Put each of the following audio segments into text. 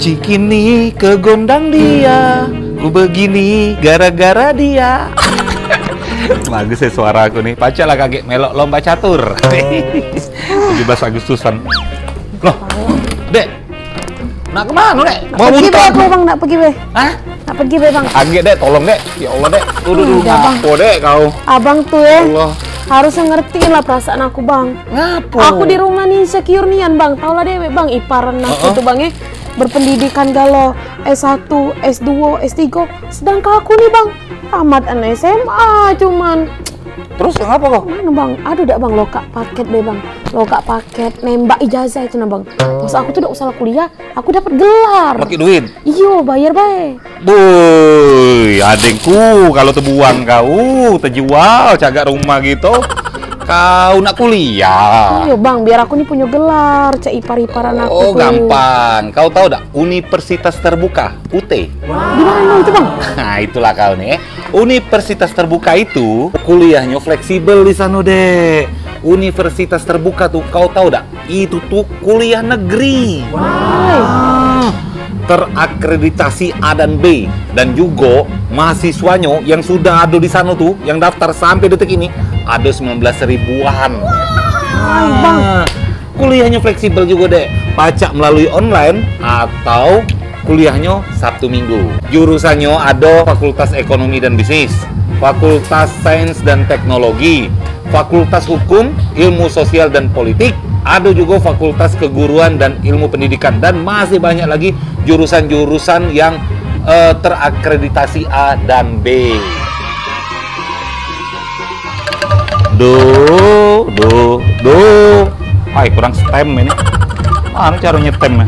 Cikini kegondang dia, ku begini gara-gara dia. Bagus ya suara aku nih. Pacar lah kaget melok lomba catur. 17 Agustusan. Loh, Dek. Nak kemana, Dek? Mau pergi be muntah? aku bang, nak pergi be. Hah? Nak pergi be bang. Kaget, Dek. Tolong, Dek. Ya Allah, Dek. Duh, ngapo, Dek, kau. Abang tuh ya. Allah. Harusnya ngertiin lah perasaan aku bang. Ngapo? Aku di rumah nih insecure nian bang. Tau lah dewe bang, iparan aku tuh bang ya. Berpendidikan galau S1, S2, S3. Sedangkan aku nih bang, tamat SMA cuman. Terus ngapa kok? Mana bang? Aduh dak bang, lokak paket be bang. Lokak paket, nembak ijazah itu nah bang. Terus aku tuh udah usah kuliah, aku dapat gelar. Pakai duit? Iyo, bayar bae. Boy, adengku kalau tebuang kau terjual cagak rumah gitu. Kau nak kuliah? Iya bang, biar aku nih punya gelar, cek ipar-iparan aku Oh, tuh. gampang. Kau tahu dak Universitas Terbuka, UT? Di mana itu bang? Nah, itulah kau nih. Universitas Terbuka itu kuliahnya fleksibel di sana, Dek. Universitas Terbuka tuh kau tahu dak? Itu tuh kuliah negeri. Terakreditasi A dan B, dan juga mahasiswanya yang sudah ada di sana tuh, yang daftar sampai detik ini ada 19 ribuan. Bang. Kuliahnya fleksibel juga, Dek. Pacak melalui online atau kuliahnya Sabtu Minggu. Jurusannya ada Fakultas Ekonomi dan Bisnis, Fakultas Sains dan Teknologi, Fakultas Hukum, Ilmu Sosial dan Politik, ada juga Fakultas Keguruan dan Ilmu Pendidikan, dan masih banyak lagi jurusan-jurusan yang terakreditasi A dan B. Ay, kurang stem ini. Mana cara nyetem?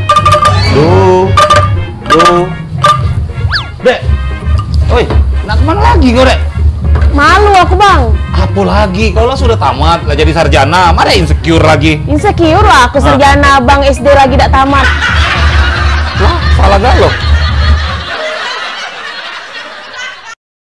Dek, oi, nak kemana lagi kau, Dek? Malu aku bang. Apa lagi? Kau lah sudah tamat, lah jadi sarjana, mana insecure lagi? Insecure lah aku sarjana bang SD lagi tak tamat. Lah, salah galau.